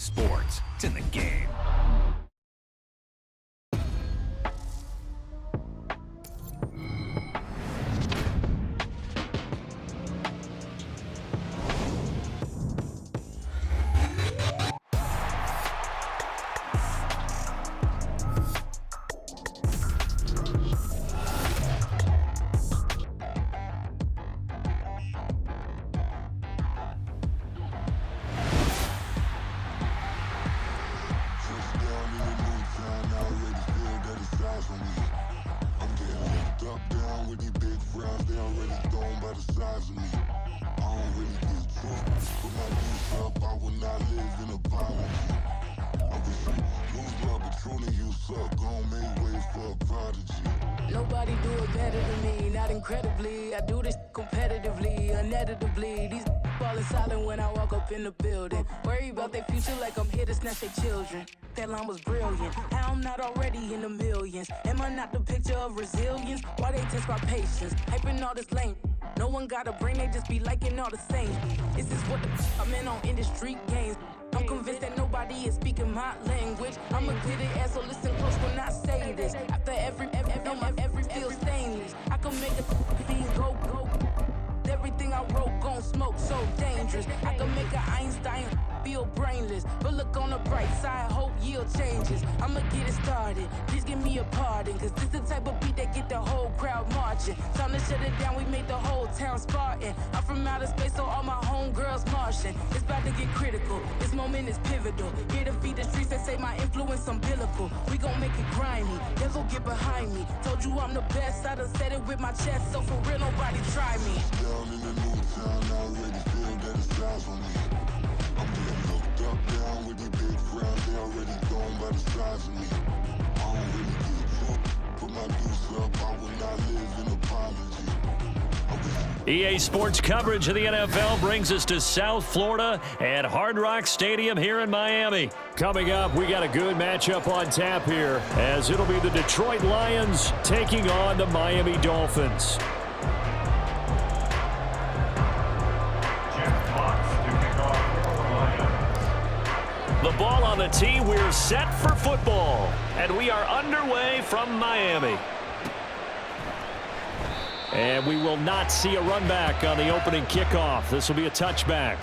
Sports, it's in the game. Nobody do it better than me, not incredibly. I do this competitively, uneditably. These falling silent when I walk up in the building. Worry about their future like I'm here to snatch their children. That line was brilliant. How I'm not already in the millions. Am I not the picture of resilience? Why they test my patience? Hyping all this lame. No one got a brain, they just be liking all the same. This is what the I'm in on industry games. I'm convinced that nobody is speaking my language. I'm a good ass, so listen close when I say this. After every feel stainless. I can make a bean go. Everything I wrote gon' smoke, so dangerous. I can make an Einstein feel brainless. But look on the bright side, hope yield changes. I'ma get it started, please give me a pardon. Cause this the type of beat that get the whole crowd marching. Time to shut it down, we made the whole town Spartan. I'm from outer space, so all my homegirls Martian. It's about to get critical, this moment is pivotal. Here to feed the streets that say my influence umbilical. We gon' make it grimy, devil get behind me. Told you I'm the best, I done said it with my chest. So for real, nobody try me. Down in the new town, I already feel that it's eyes on me. I'm getting looked up down with these big frowns, they already gone by the size of me. I don't really get took, put my deuce up, I will not live in apology. EA Sports coverage of the NFL brings us to South Florida at Hard Rock Stadium here in Miami. Coming up, we got a good matchup on tap here, as it'll be the Detroit Lions taking on the Miami Dolphins. The ball on the tee, we're set for football, and we are underway from Miami. And we will not see a run back on the opening kickoff. This will be a touchback.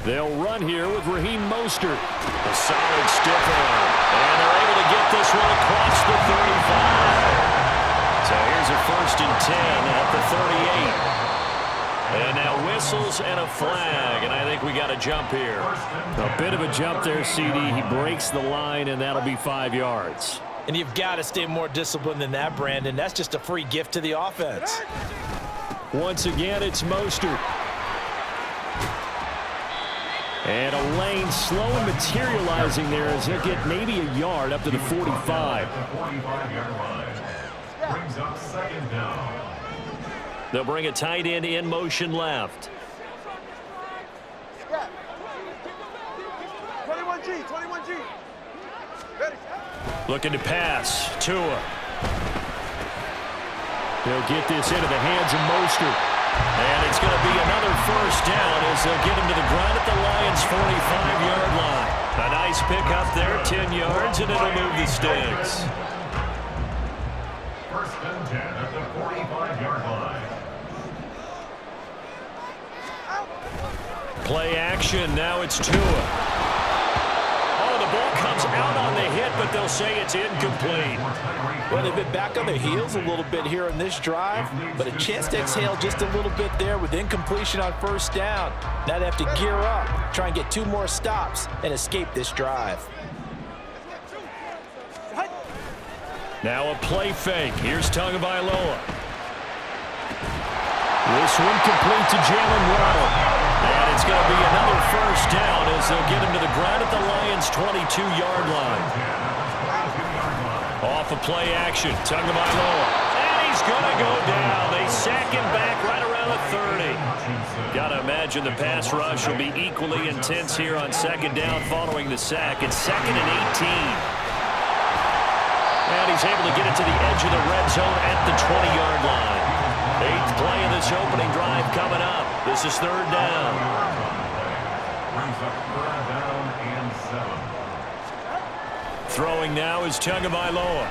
They'll run here with Raheem Mostert. A solid stiff arm. And they're able to get this one across the 35. So here's a 1st and 10 at the 38. And now whistles and a flag. And I think we got a jump here. A bit of a jump there, CD. He breaks the line, and that'll be 5 yards. And you've got to stay more disciplined than that, Brandon. That's just a free gift to the offense. Once again, it's Mostert. And a lane slowly materializing there as he'll get maybe a yard up to the 45. Brings up 2nd down. They'll bring a tight end in motion left. 21G. Ready. Looking to pass. Tua. They'll get this into the hands of Mostert. And it's going to be another 1st down as they'll get him to the ground at the Lions' 45-yard line. A nice pickup there, 10 yards, and it'll move the sticks. 1st and 10 at the 45-yard line. Play action. Now it's Tua. Oh, the ball comes out on the hit, but they'll say it's incomplete. Well, they've been back on their heels a little bit here in this drive, but a chance to exhale just a little bit there with incompletion on 1st down. Now they have to gear up, try and get 2 more stops, and escape this drive. Now a play fake. Here's Tagovailoa. This one complete to Jalen Waddle. And it's going going to be another first down as they'll get him to the ground at the Lions' 22-yard line. Off of play action, Tagovailoa. And he's going to go down. They sack him back right around the 30. Got to imagine the pass rush will be equally intense here on second down following the sack. It's 2nd and 18. And he's able to get it to the edge of the red zone at the 20-yard line. 8th play of this opening drive coming up. This is 3rd down. Brings up 3rd down and 7. Throwing now is Tagovailoa.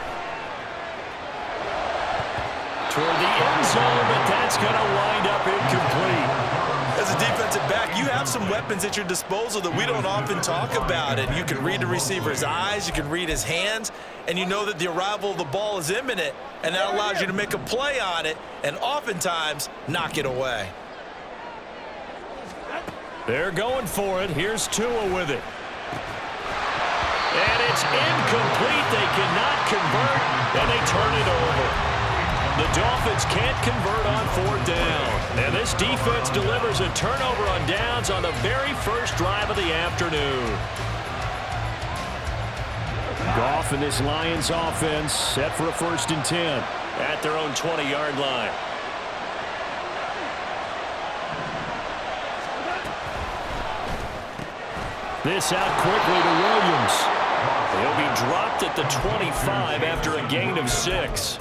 Toward the end zone, but that's going to wind up incomplete. As a defensive back, you have some weapons at your disposal that we don't often talk about. And you can read the receiver's eyes, you can read his hands, and you know that the arrival of the ball is imminent, and that allows you to make a play on it and oftentimes knock it away. They're going for it. Here's Tua with it. And it's incomplete. They cannot convert, and they turn it over. The Dolphins can't convert on 4th down. And this defense delivers a turnover on downs on the very first drive of the afternoon. Goff and this Lions offense set for a 1st and 10 at their own 20-yard line. This out quickly to Williams. He'll be dropped at the 25 after a gain of 6.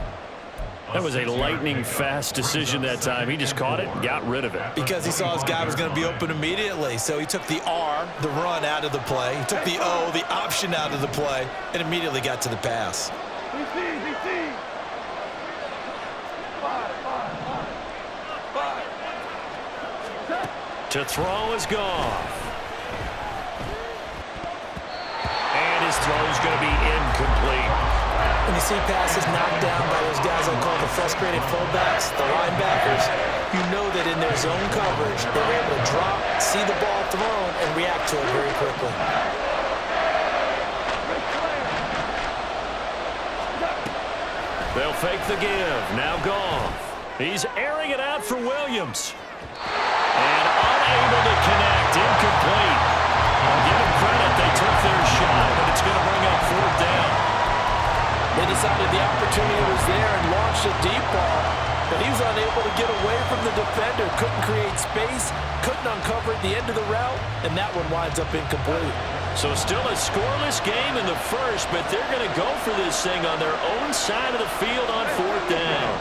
That was a lightning-fast decision that time. He just caught it and got rid of it. Because he saw his guy was going to be open immediately. So he took the R, the run, out of the play. He took the O, the option, out of the play, and immediately got to the pass. To throw is Goff. And his throw is going to be incomplete. When you see passes knocked down by those guys I call the frustrated fullbacks, the linebackers, you know that in their zone coverage, they're able to drop, see the ball thrown, and react to it very quickly. They'll fake the give. Now Goff. He's airing it out for Williams. And unable to connect. Incomplete. I'll give him credit. They took their shot, but it's going to bring up 4th down. They decided the opportunity was there and launched a deep ball, but he was unable to get away from the defender, couldn't create space, couldn't uncover at the end of the route, and that one winds up incomplete. So still a scoreless game in the first, but they're going to go for this thing on their own side of the field on 4th down.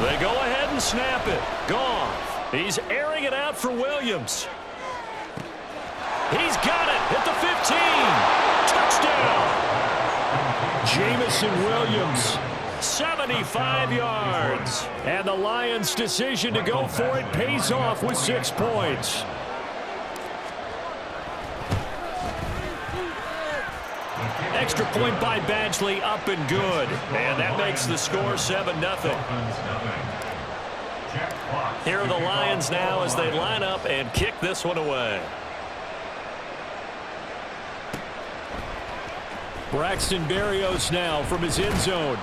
They go ahead and snap it. Goff. He's airing it out for Williams. He's got it at the 15. Touchdown. Jamison Williams, 75 yards. And the Lions' decision to go for it pays off with 6 points. Extra point by Badgley, up and good. And that makes the score 7-0. Here are the Lions now as they line up and kick this one away. Braxton Berrios now from his end zone.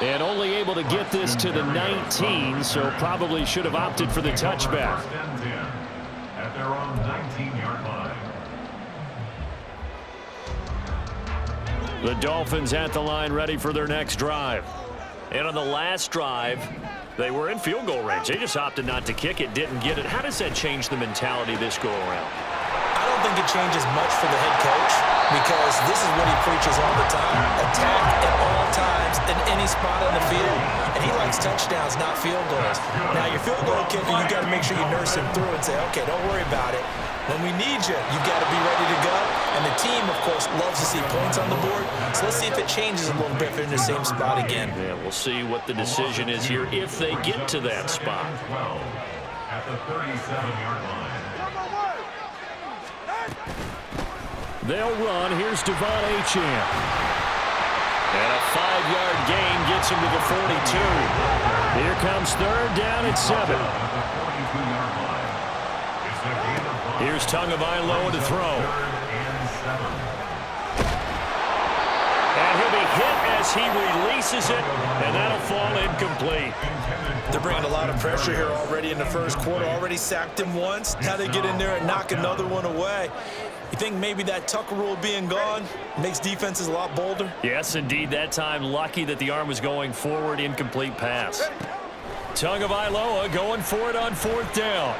And only able to get this to the 19, so probably should have opted for the touchback. At their own 19-yard line. The Dolphins at the line ready for their next drive. And on the last drive, they were in field goal range. They just opted not to kick it, didn't get it. How does that change the mentality this go around? I don't think it changes much for the head coach because this is what he preaches all the time. Attack at all times in any spot on the field. And he likes touchdowns, not field goals. Now, your field goal kicker, you got to make sure you nurse him through and say, okay, don't worry about it. When we need you, you've got to be ready to go. And the team, of course, loves to see points on the board. So let's see if it changes a little bit if they're in the same spot again. Yeah, we'll see what the decision is here if they get to that spot. 12 at the 37-yard line. They'll run. Here's Devon Achane. And a 5-yard gain gets him to the 42. Here comes 3rd down at 7. Here's Tagovailoa to throw. And And he'll be hit as he releases it, and that'll fall incomplete. They're bringing a lot of pressure here already in the first quarter. Already sacked him once. Now they get in there and knock another one away. You think maybe that Tucker rule being gone makes defenses a lot bolder? Yes, indeed. That time, lucky that the arm was going forward. Incomplete pass. Tagovailoa going for it on fourth down.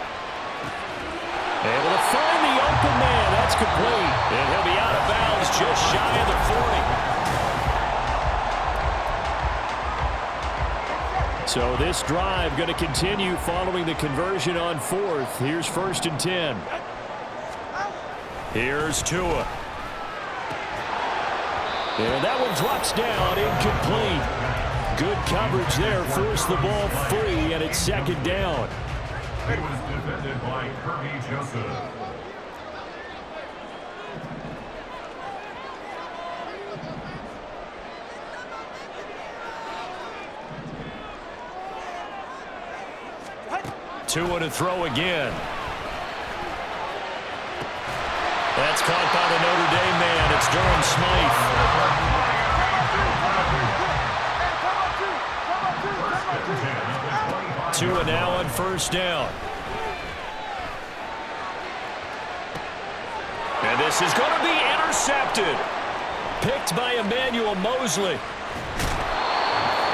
Able to find the open man. That's complete. And he'll be out of bounds just shy of the 40. So this drive going to continue following the conversion on fourth. Here's 1st and 10. Here's Tua. And that one drops down, incomplete. Good coverage there, forced the ball free, and it's 2nd down. It was defended by Kirby Joseph. Tua to throw again. That's caught by the Notre Dame man. It's Durham Smythe. Tua now on 1st down. And this is going to be intercepted. Picked by Emmanuel Mosley.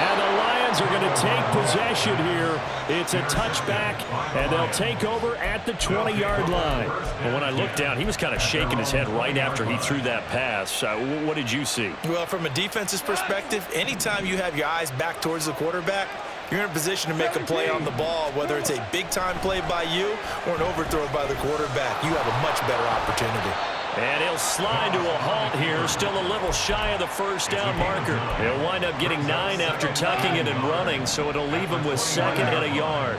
And the Lions are going to take possession here. It's a touchback, and they'll take over at the 20-yard line. And when I looked down, he was kind of shaking his head right after he threw that pass. What did you see? Well, from a defense's perspective, anytime you have your eyes back towards the quarterback, you're in a position to make a play on the ball, whether it's a big-time play by you or an overthrow by the quarterback. You have a much better opportunity. And he'll slide to a halt here, still a little shy of the 1st down marker. He'll wind up getting 9 after tucking it and running, so it'll leave him with 2nd and a yard.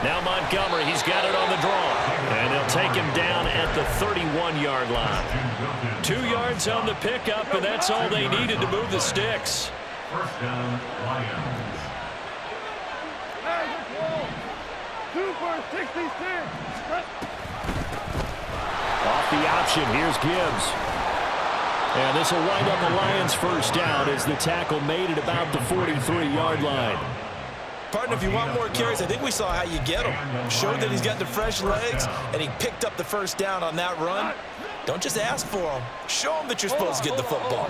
Now Montgomery, he's got it on the draw. And they'll take him down at the 31-yard line. 2 yards on the pickup, and that's all they needed to move the sticks. 1st down, Lions. 2 for 66. Off the option, here's Gibbs. And this will wind up the Lions' 1st down as the tackle made it about the 43-yard line. Partner, if you want more carries, I think we saw how you get him. Showed that he's got the fresh legs, and he picked up the 1st down on that run. Don't just ask for him. Show him that you're supposed to get the football.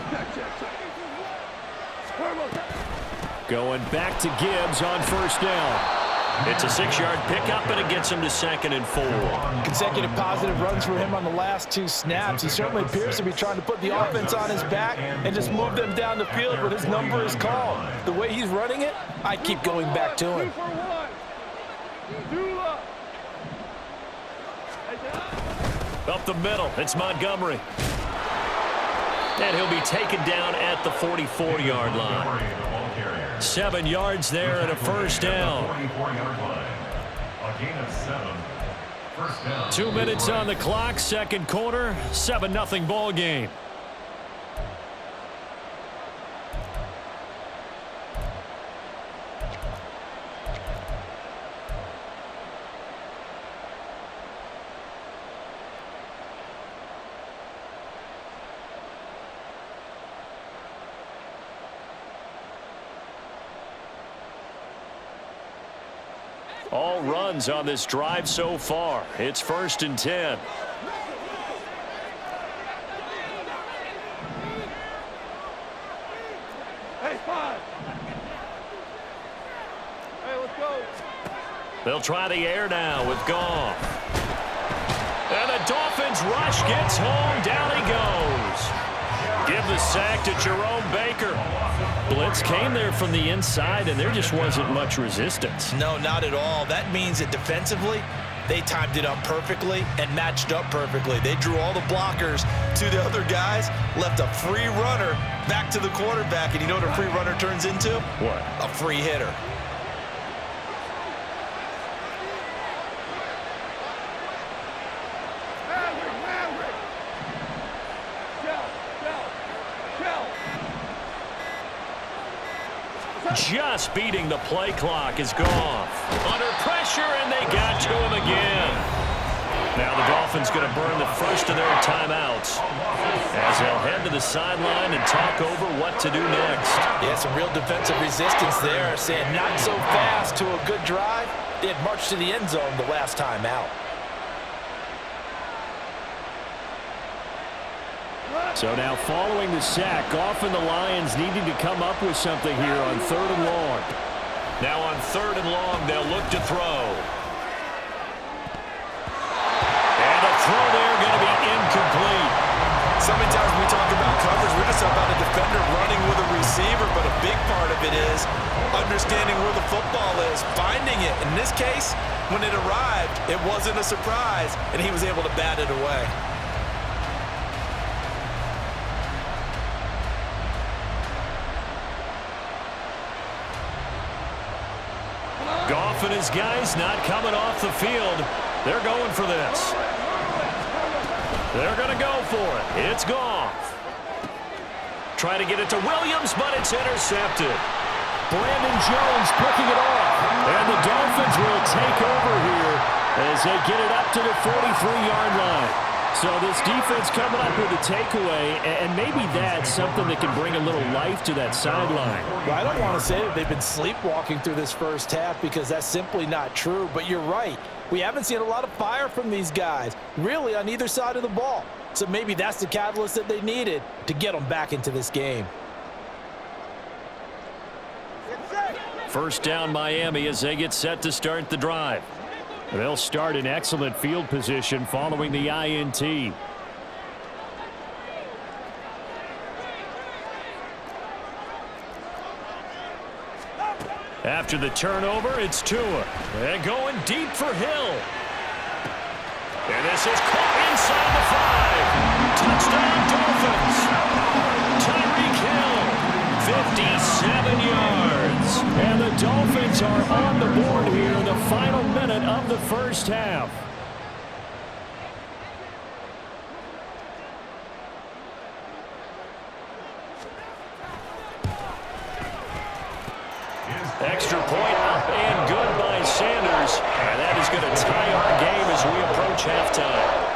Going back to Gibbs on 1st down. It's a 6-yard pickup, and it gets him to 2nd and 4. Consecutive positive runs for him on the last 2 snaps. He certainly appears to be trying to put the offense on his back and just move them down the field when his number is called. The way he's running it, I'd keep going back to him. Up the middle, it's Montgomery. And he'll be taken down at the 44-yard line. 7 yards there and a 1st down. 44-yard line. A gain of 7. 1st down. 2 minutes on the clock, 2nd quarter, 7-0 ball game. All runs on this drive so far. It's 1st and 10. Hey, 5. Hey, let's go. They'll try the air now with Goff. And the Dolphins rush gets home. Down he goes. Give the sack to Jerome Baker. Blitz came there from the inside, and there just wasn't much resistance. No, not at all. That means that defensively, they timed it up perfectly and matched up perfectly. They drew all the blockers to the other guys, left a free runner back to the quarterback, and you know what a free runner turns into? What? A free hitter. Just beating the play clock is Goff. Under pressure. pressure, and they got to him again. Now the Dolphins going to burn the first of their timeouts as they'll head to the sideline and talk over what to do next. Yeah, some real defensive resistance there, saying not so fast to a good drive. They had marched to the end zone the last time out. So now following the sack, often the Lions needing to come up with something here on 3rd and long. Now on 3rd and long, they'll look to throw. And the throw there going to be incomplete. So many times we talk about coverage, we're just about a defender running with a receiver, but a big part of it is understanding where the football is, finding it. In this case, when it arrived, it wasn't a surprise, and he was able to bat it away. Goff and his guys not coming off the field. They're going for this. They're going to go for it. It's Goff. Trying to get it to Williams, but it's intercepted. Brandon Jones picking it off. And the Dolphins will take over here as they get it up to the 43-yard line. So this defense coming up with a takeaway, and maybe that's something that can bring a little life to that sideline. Well, I don't want to say that they've been sleepwalking through this first half because that's simply not true, but you're right. We haven't seen a lot of fire from these guys, really, on either side of the ball. So maybe that's the catalyst that they needed to get them back into this game. First down Miami as they get set to start the drive. They'll start in excellent field position following the INT. After the turnover, it's Tua. And going deep for Hill. And this is caught inside the 5. Touchdown Dolphins. Tyreek Hill, 57 yards. And the Dolphins are on the board here in the final minute of the first half. Extra point up and good by Sanders. And that is going to tie our game as we approach halftime.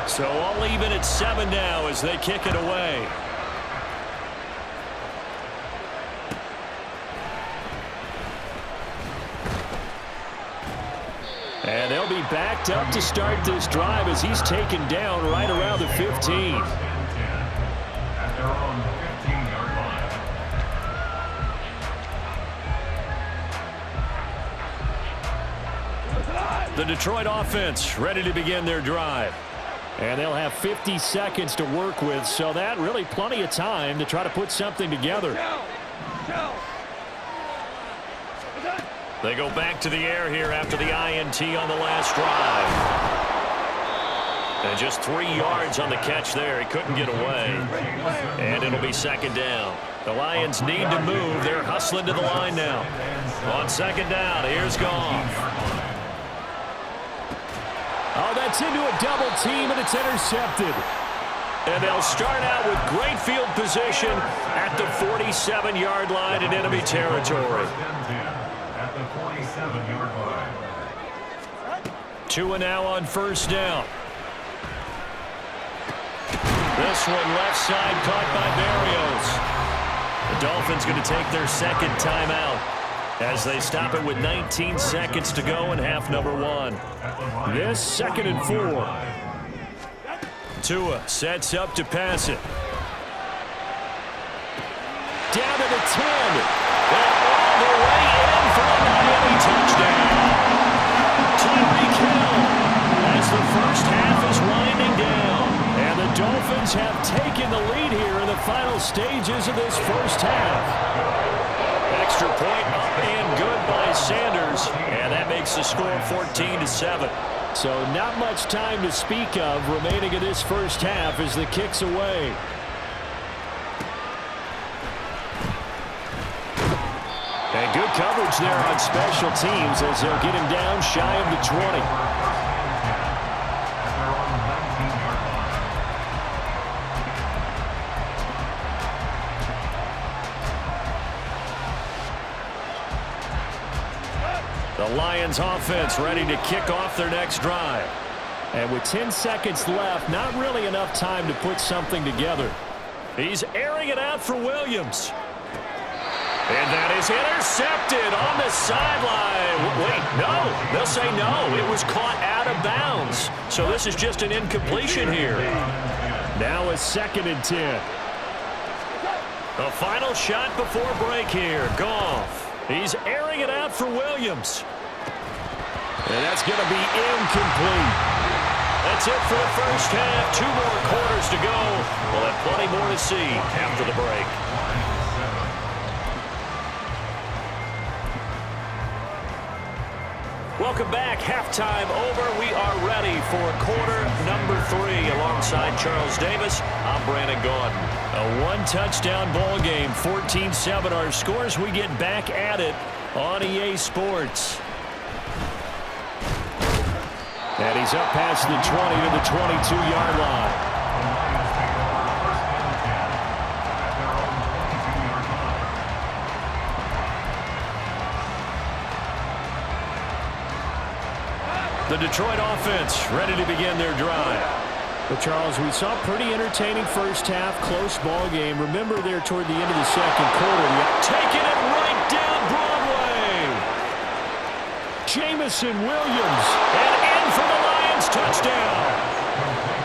So all even at 7 now as they kick it away. And they'll be backed up to start this drive as he's taken down right around the 15. At their own 15-yard line. The Detroit offense ready to begin their drive. And they'll have 50 seconds to work with, so that really plenty of time to try to put something together. They go back to the air here after the INT on the last drive. And just 3 yards on the catch there. He couldn't get away. And it'll be second down. The Lions need to move. They're hustling to the line now. On second down, here's Goff. Oh, that's into a double team, and it's intercepted. And they'll start out with great field position at the 47-yard line in enemy territory. At the 47-yard line. Tua now on first down. This one left side caught by Berrios. The Dolphins going to take their second timeout as they stop it with 19 seconds to go in half number 1. This 2nd and 4. Tua sets up to pass it. Down to the 10. And all the way in for a Miami touchdown. Tyreek Hill as the first half is winding down. And the Dolphins have taken the lead here in the final stages of this first half. Extra point up and good by Sanders, and that makes the score 14-7. So not much time to speak of remaining in this first half as the kick's away. And good coverage there on special teams as they'll get him down shy of the 20. The Lions offense ready to kick off their next drive. And with 10 seconds left, not really enough time to put something together. He's airing it out for Williams. And that is intercepted on the sideline. Wait, no. They'll say no. It was caught out of bounds. So this is just an incompletion here. Now a 2nd and 10. The final shot before break here. Goff. He's airing it out for Williams. And that's going to be incomplete. That's it for the first half. 2 more quarters to go. We'll have plenty more to see after the break. Welcome back. Halftime over. We are ready for quarter number 3. Alongside Charles Davis, I'm Brandon Gaudin. A 1-touchdown ball game, 14-7 our scores. We get back at it on EA Sports. And he's up past the 20 to the 22-yard line. The Detroit offense ready to begin their drive. Well, Charles, we saw a pretty entertaining first half, close ball game. Remember there toward the end of the second quarter, taking it right down Broadway. Jamison Williams, and in for the Lions touchdown.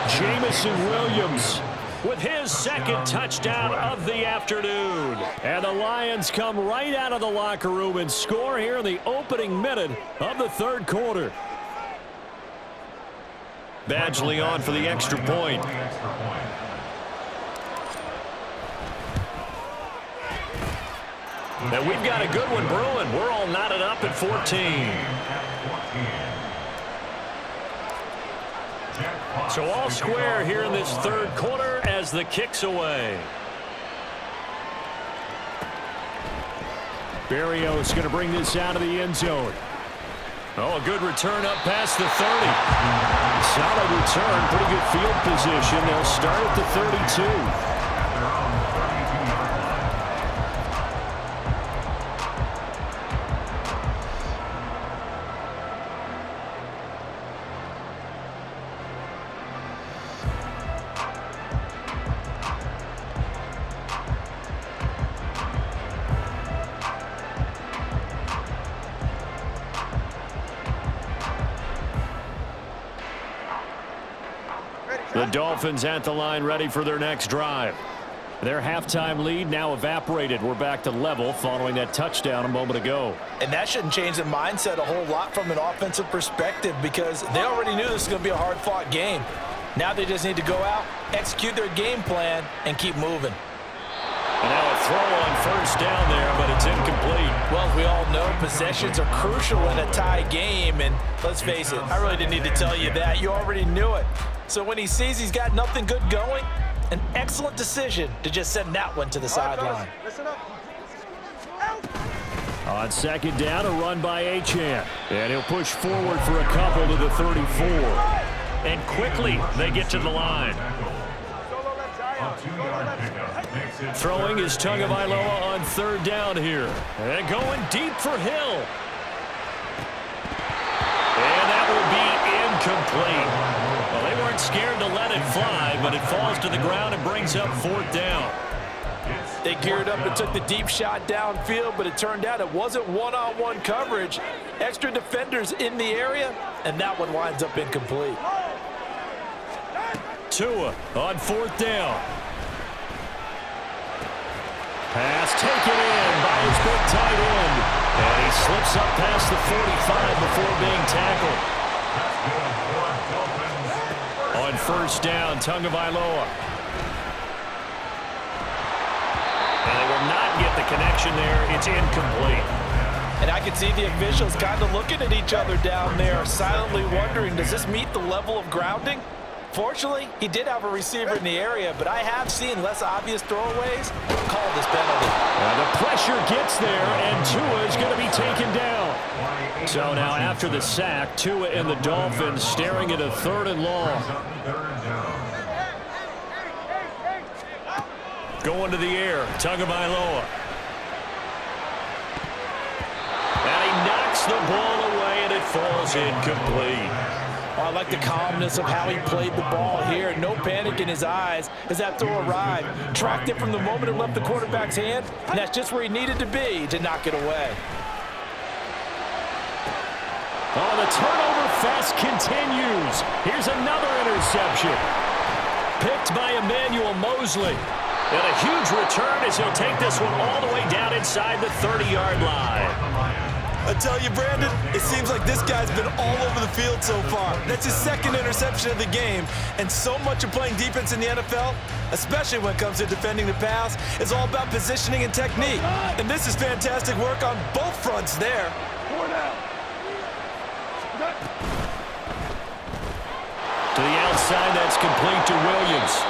Jamison Williams with his 2nd touchdown of the afternoon. And the Lions come right out of the locker room and score here in the opening minute of the 3rd quarter. Badgley on for the extra point. And we've got a good one brewing. We're all knotted up at 14. So all square here in this 3rd quarter as the kick's away. Berrios going to bring this out of the end zone. Oh, a good return up past the 30. Solid return, pretty good field position. They'll start at the 32. The Dolphins at the line ready for their next drive. Their halftime lead now evaporated. We're back to level following that touchdown a moment ago. And that shouldn't change the mindset a whole lot from an offensive perspective because they already knew this was going to be a hard-fought game. Now they just need to go out, execute their game plan, and keep moving. And now a throw on first down there, but it's incomplete. Well, as we all know, possessions are crucial in a tie game. And let's face it, I really didn't need to tell you that. You already knew it. So when he sees he's got nothing good going, an excellent decision to just send that one to the sideline. Listen up. On 2nd down, a run by Achane. And he'll push forward for a couple to the 34. And quickly they get to the line. Throwing is Tagovailoa on 3rd down here. And going deep for Hill. And that will be incomplete. Well, they weren't scared to let it fly, but it falls to the ground and brings up 4th down. They geared up and took the deep shot downfield, but it turned out it wasn't one-on-one coverage. Extra defenders in the area, and that one winds up incomplete. Tua on 4th down. Pass taken in by his big tight end. And he slips up past the 45 before being tackled. On 1st down, Tagovailoa. And they will not get the connection there. It's incomplete. And I can see the officials kind of looking at each other down there, silently wondering, does this meet the level of grounding? Fortunately, he did have a receiver in the area, but I have seen less obvious throwaways call this penalty. The pressure gets there, and Tua is going to be taken down. So now after the sack, Tua and the Dolphins staring at a 3rd and long. Going to the air, Tagovailoa. And he knocks the ball away, and it falls incomplete. I like the calmness of how he played the ball here. No panic in his eyes as that throw arrived. Tracked it from the moment it left the quarterback's hand, and that's just where he needed to be to knock it away. Oh, the turnover fest continues. Here's another interception. Picked by Emmanuel Mosley. And a huge return as he'll take this one all the way down inside the 30-yard line. I tell you, Brandon, it seems like this guy's been all over the field so far. That's his 2nd interception of the game, and so much of playing defense in the NFL, especially when it comes to defending the pass, is all about positioning and technique. And this is fantastic work on both fronts there. To the outside, that's complete to Williams.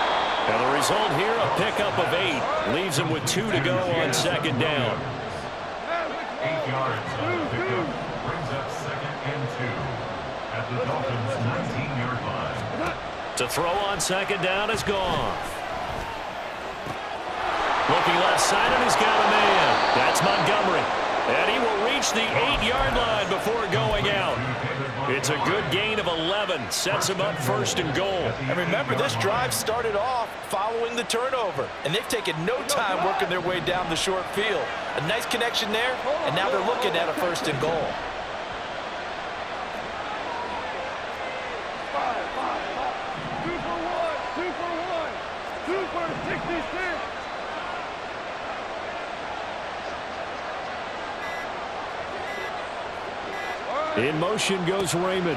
And the result here, a pickup of 8. Leaves him with 2 to go on 2nd down. 8 yards on the pickup. Brings up 2nd and 2 at the Dolphins' 19-yard line. To throw on 2nd down is gone. Looking left side, and he's got a man. That's Montgomery. And he will reach the 8-yard line before going out. It's a good gain of 11. Sets him up 1st and goal. And remember, this drive started off following the turnover, and they've taken no time working their way down the short field. A nice connection there, and now they're looking at a 1st and goal. Two for 66. In motion goes Raymond.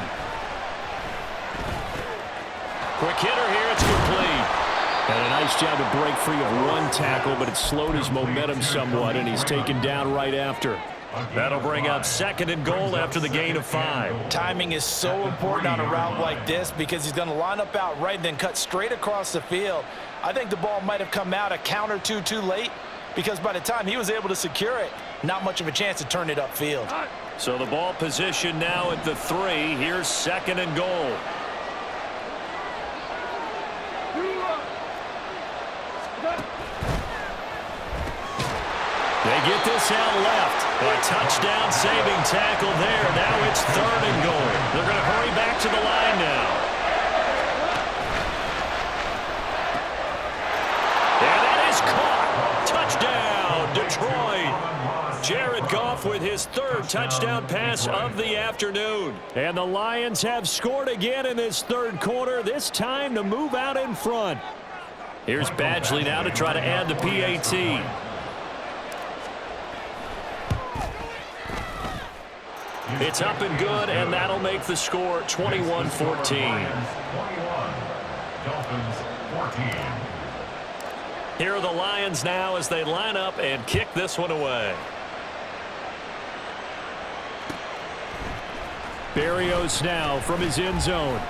Quick hitter here, it's complete. And a nice job to break free of 1 tackle, but it slowed his momentum somewhat, and he's taken down right after. That'll bring up 2nd and goal after the gain of 5. Timing is so important on a route like this because he's going to line up out right and then cut straight across the field. I think the ball might have come out a count or two too late because by the time he was able to secure it, not much of a chance to turn it upfield. So the ball position now at the 3. Here's 2nd and goal. They get this out left. A touchdown saving tackle there. Now it's 3rd and goal. They're going to hurry back to the line now. And that is caught. Touchdown, Detroit. Jared Goff with his 3rd touchdown pass of the afternoon. And the Lions have scored again in this 3rd quarter, this time to move out in front. Here's Badgley now to try to add the PAT. It's up and good, and that'll make the score 21-14. 21, Dolphins 14. Here are the Lions now as they line up and kick this one away. Berrios now from his end zone.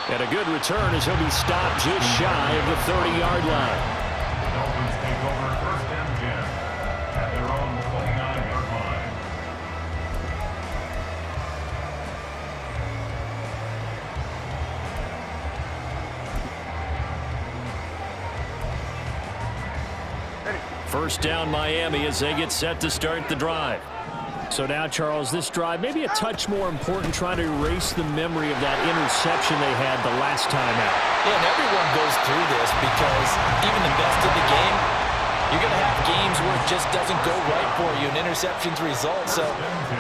And a good return as he'll be stopped just shy of the 30-yard line. The Dolphins take over 1st and 10 at their own 29-yard line. First down Miami as they get set to start the drive. So now, Charles, this drive maybe a touch more important, trying to erase the memory of that interception they had the last time out. Yeah, and everyone goes through this because even the best of the game, you're going to have games where it just doesn't go right for you, and interceptions result. So,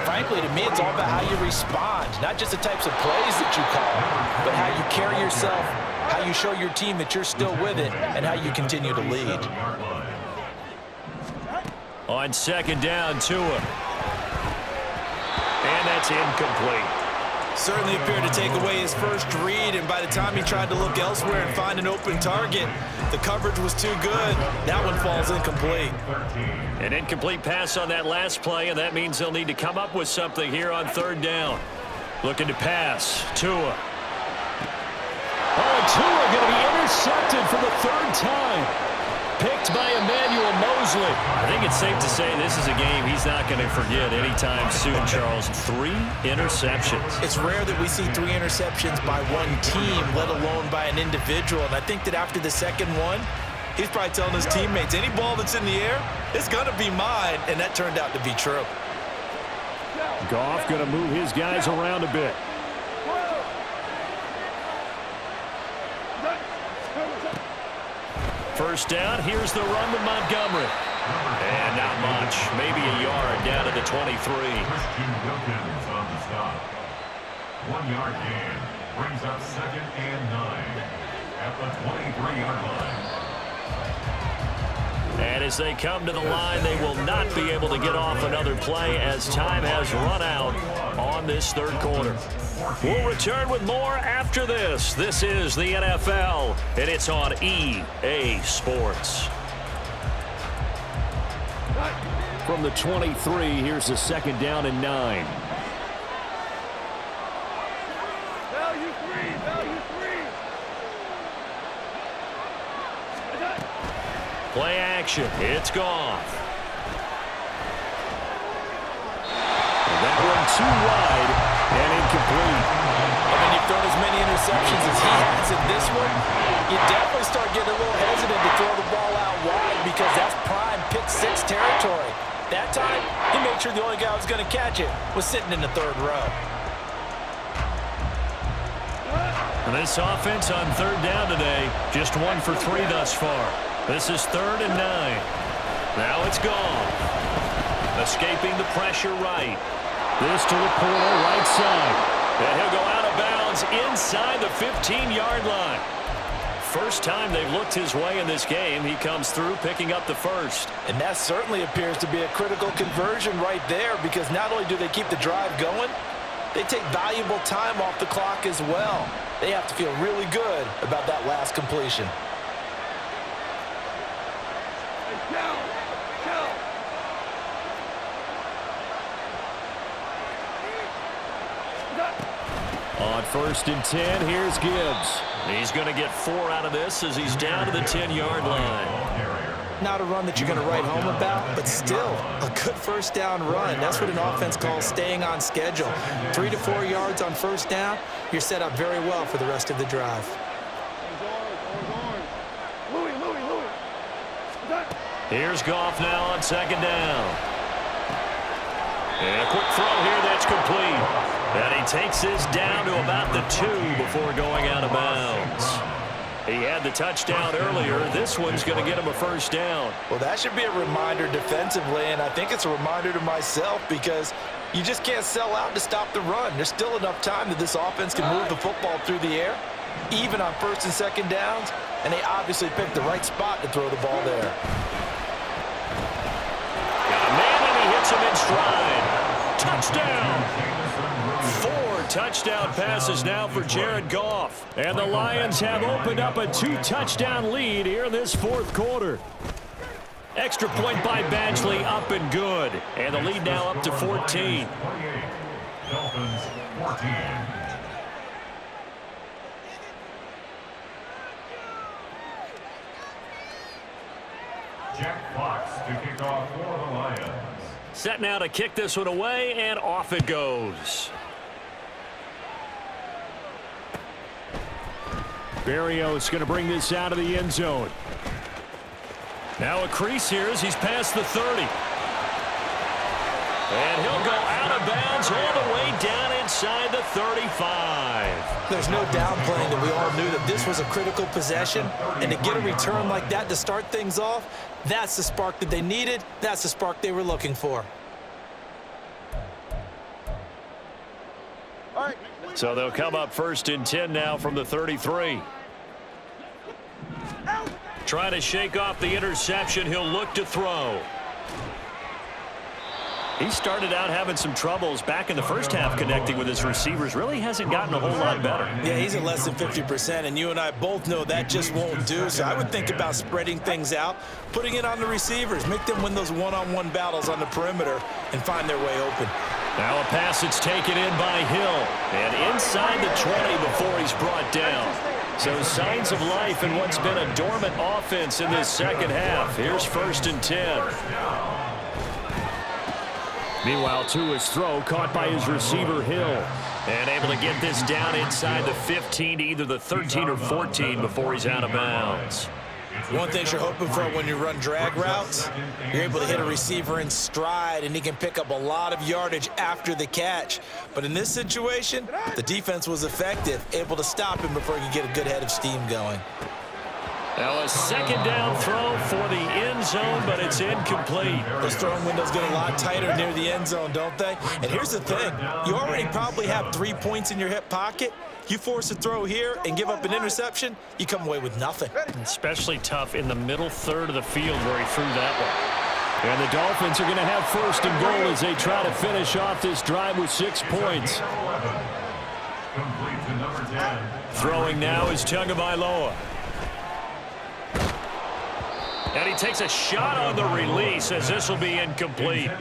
frankly, to me, it's all about how you respond, not just the types of plays that you call, but how you carry yourself, how you show your team that you're still with it, and how you continue to lead. On 2nd down, Tua. And that's incomplete. Certainly appeared to take away his first read, and by the time he tried to look elsewhere and find an open target, the coverage was too good. That one falls incomplete. An incomplete pass on that last play, and that means they'll need to come up with something here on third down. Looking to pass. Tua. Oh, Tua going to be intercepted for the third time. Picked by Emmanuel Mosley. I think it's safe to say this is a game he's not going to forget anytime soon, Charles. 3 interceptions. It's rare that we see 3 interceptions by one team, let alone by an individual. And I think that after the second one, He's probably telling his teammates, any ball that's in the air, it's going to be mine, and that turned out to be true. Goff going to move his guys around a bit. First down, here's the run with Montgomery. And not much, maybe a yard down to the 23. Christian Wilkins on the stop. 1-yard gain brings up 2nd and 9 at the 23-yard line. And as they come to the line, they will not be able to get off another play as time has run out on this third quarter. We'll return with more after this. This is the NFL, and it's on EA Sports. From the 23, here's a 2nd down and 9. Value 3, value 3. Play action. It's Goff. That one too wide and incomplete. And when you've thrown as many interceptions as he has in this one, you definitely start getting a little hesitant to throw the ball out wide because that's prime pick 6 territory. That time, he made sure the only guy who was going to catch it was sitting in the third row. And this offense on third down today, just 1 for 3 thus far. This is 3rd and 9. Now it's Goff. Escaping the pressure right. This to the corner right side. And he'll go out of bounds inside the 15-yard line. First time they've looked his way in this game. He comes through picking up the first. And that certainly appears to be a critical conversion right there because not only do they keep the drive going, they take valuable time off the clock as well. They have to feel really good about that last completion. On 1st and 10, here's Gibbs. He's going to get 4 out of this as he's down to the 10-yard line. Not a run that you're going to write home about, but still a good first down run. That's what an offense calls staying on schedule. 3 to 4 yards on first down, you're set up very well for the rest of the drive. Here's Goff now on 2nd down. And a quick throw here that's complete. And he takes this down to about the 2 before going out of bounds. He had the touchdown earlier. This one's going to get him a first down. Well, that should be a reminder defensively, and I think it's a reminder to myself because you just can't sell out to stop the run. There's still enough time that this offense can move the football through the air, even on 1st and 2nd downs, and they obviously picked the right spot to throw the ball there. Got a man, and he hits him in stride. Touchdown! 4 touchdown passes now for Jared Goff. And the Lions have opened up a 2-touchdown lead here in this 4th quarter. Extra point by Badgley, up and good. And the lead now up to 14. Dolphins 14. Jack Fox to kick off for the Lions. Set now to kick this one away, and off it goes. Berrios going to bring this out of the end zone. Now a crease here as he's past the 30. And he'll go out of bounds all the way down inside the 35. There's no downplaying that we all knew that this was a critical possession, and to get a return like that to start things off, that's the spark that they needed. That's the spark they were looking for. So they'll come up 1st and 10 now from the 33. Trying to shake off the interception. He'll look to throw. He started out having some troubles back in the first half connecting with his receivers. Really hasn't gotten a whole lot better. Yeah, he's at less than 50%, and you and I both know that just won't do. So I would think about spreading things out, putting it on the receivers, make them win those one-on-one battles on the perimeter and find their way open. Now a pass that's taken in by Hill, and inside the 20 before he's brought down. So signs of life in what's been a dormant offense in this second half. Here's 1st and 10. Meanwhile, Tua's throw caught by his receiver, Hill. And able to get this down inside the 15 to either the 13 or 14 before he's out of bounds. One thing you're hoping for when you run drag routes, you're able to hit a receiver in stride, and he can pick up a lot of yardage after the catch. But in this situation, the defense was effective, able to stop him before he could get a good head of steam going. Now a second down throw for the end zone, but it's incomplete. Those throwing windows get a lot tighter near the end zone, don't they? And here's the thing. You already probably have 3 points in your hip pocket. You force a throw here and give up an interception, you come away with nothing. Especially tough in the middle third of the field where he threw that one. And the Dolphins are going to have 1st and goal as they try to finish off this drive with 6 points. Complete to number 10. Throwing now is Tagovailoa. And he takes a shot on the release as this will be incomplete.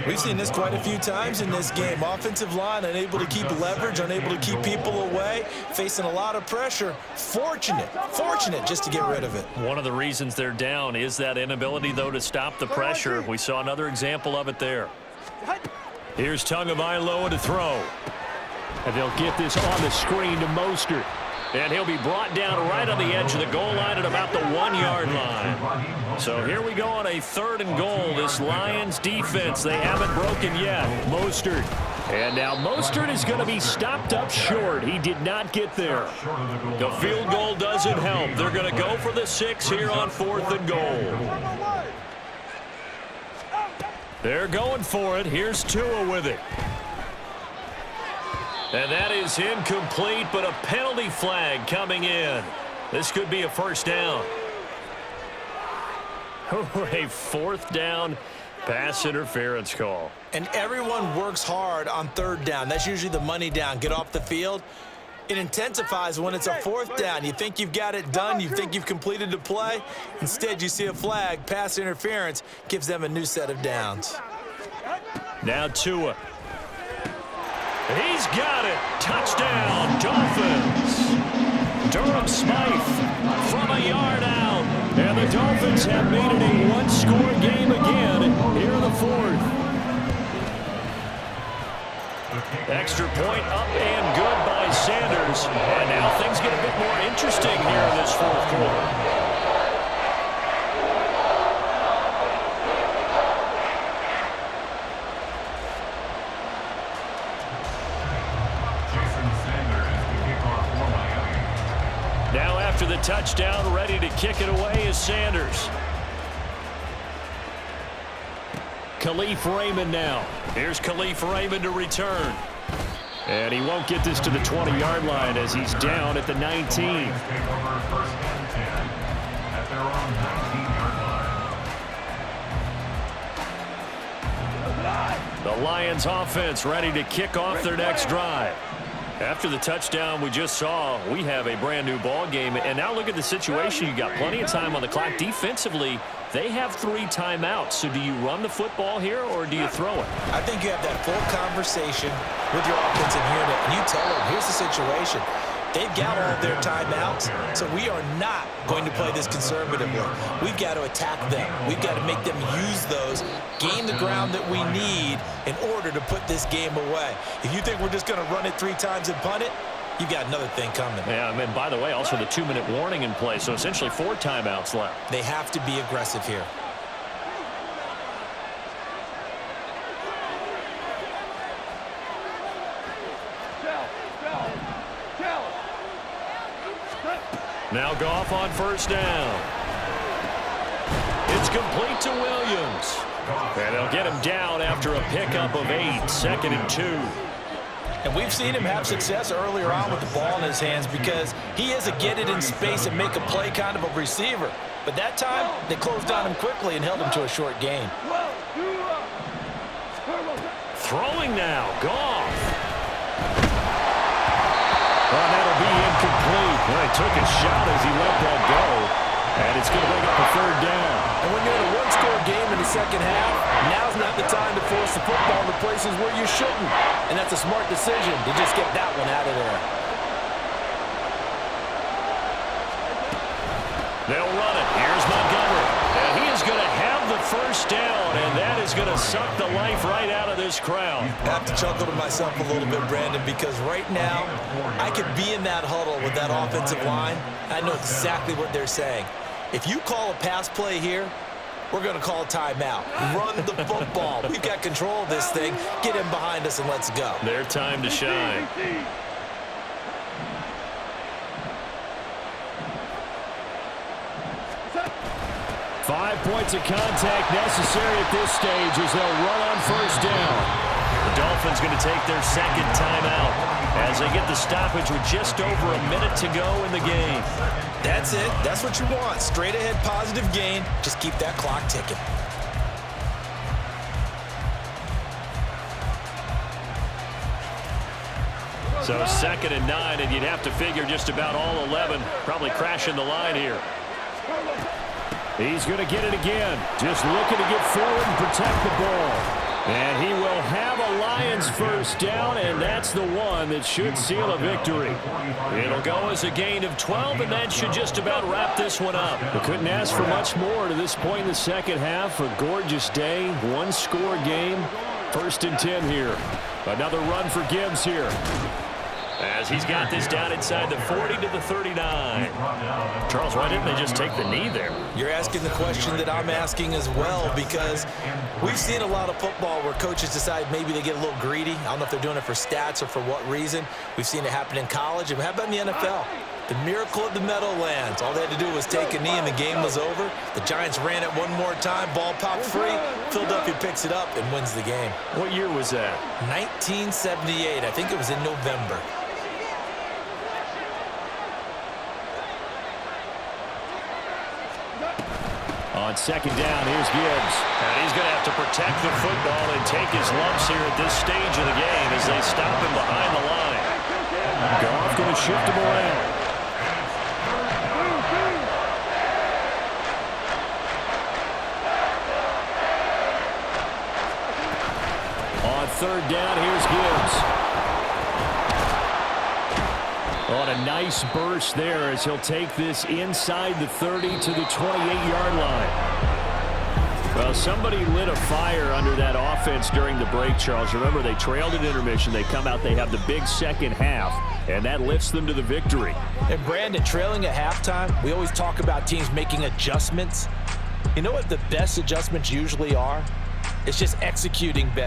We've seen this quite a few times in this game. Offensive line unable to keep leverage, unable to keep people away, facing a lot of pressure. Fortunate just to get rid of it. One of the reasons they're down is that inability, though, to stop the pressure. We saw another example of it there. Here's Tagovailoa to throw. And they'll get this on the screen to Mostert. And he'll be brought down right on the edge of the goal line at about the 1-yard line. So here we go on a 3rd and goal. This Lions defense, they haven't broken yet. Mostert. And now Mostert is going to be stopped up short. He did not get there. The field goal doesn't help. They're going to go for the 6 here on 4th and goal. They're going for it. Here's Tua with it. And that is incomplete, but a penalty flag coming in. This could be a 1st down. A 4th down pass interference call. And everyone works hard on 3rd down. That's usually the money down, get off the field. It intensifies when it's a 4th down. You think you've got it done. You think you've completed the play. Instead, you see a flag, pass interference, gives them a new set of downs. Now Tua. He's got it. Touchdown, Dolphins. Durham Smythe from a yard out. And the Dolphins have made it a 1-score game again here in the 4th. Extra point up and good by Sanders. And now things get a bit more interesting here in this 4th quarter. After the touchdown, ready to kick it away is Sanders. Khalif Raymond now. Here's Khalif Raymond to return. And he won't get this to the 20-yard line as he's down at the 19. The Lions offense ready to kick off their next drive. After the touchdown we just saw, we have a brand new ball game. And now look at the situation. You got plenty of time on the clock. Defensively, they have 3 timeouts. So do you run the football here or do you throw it? I think you have that full conversation with your offensive unit. And you tell them, here's the situation. They've got all of their timeouts, so we are not going to play this conservatively. We've got to attack them. We've got to make them use those, gain the ground that we need in order to put this game away. If you think we're just going to run it 3 times and punt it, you've got another thing coming. Yeah, and by the way, also the 2-minute warning in play, so essentially 4 timeouts left. They have to be aggressive here. Now Goff on 1st down. It's complete to Williams. And they'll get him down after a pickup of 8, 2nd and 2. And we've seen him have success earlier on with the ball in his hands because he is a get it in space and make a play kind of a receiver. But that time, they closed on him quickly and held him to a short gain. throwing now. Goff. Oh, that'll be incomplete. Well, he took a shot as he let that go. And it's going to bring up a third down. And when you're in a one-score game in the second half, now's not the time to force the football to places where you shouldn't. And that's a smart decision to just get that one out of there. They'll run it. Here's Montgomery. And he is going to have the first down, and that is going to suck the life right out of this crowd. I have to chuckle to myself a little bit, Brandon, because right now I could be in that huddle with that offensive line. I know exactly what they're saying. If you call a pass play here, we're going to call a timeout. Run the football. We've got control of this thing. Get him behind us and let's go. Their time to shine. Five points of contact necessary at this stage as they'll run on first down. The Dolphins going to take their second timeout as they get the stoppage with just over a minute to go in the game. That's it. That's what you want. Straight ahead positive gain. Just keep that clock ticking. So 2nd and 9, and you'd have to figure just about all 11 probably crashing the line here. He's going to get it again. Just looking to get forward and protect the ball. And he will have a Lions first down, and that's the one that should seal a victory. It'll go as a gain of 12, and that should just about wrap this one up. We couldn't ask for much more to this point in the second half. A gorgeous day, one-score game. 1st and 10 here. Another run for Gibbs here, as he's got this down inside the 40 to the 39. Charles, why didn't they just take the knee there? You're asking the question that I'm asking as well, because we've seen a lot of football where coaches decide maybe they get a little greedy. I don't know if they're doing it for stats or for what reason. We've seen it happen in college. And how about in the NFL? The miracle of the Meadowlands. All they had to do was take a knee and the game was over. The Giants ran it one more time. Ball popped free. Philadelphia picks it up and wins the game. What year was that? 1978. I think it was in November. On 2nd down, here's Gibbs. And he's going to have to protect the football and take his lumps here at this stage of the game as they stop him behind the line. Goff going to shift him around. On 3rd down, here's Gibbs. On a nice burst there as he'll take this inside the 30 to the 28-yard line. Well, somebody lit a fire under that offense during the break, Charles. Remember, they trailed at intermission. They come out, they have the big second half, and that lifts them to the victory. And Brandon, trailing at halftime, we always talk about teams making adjustments. You know what the best adjustments usually are? It's just executing better.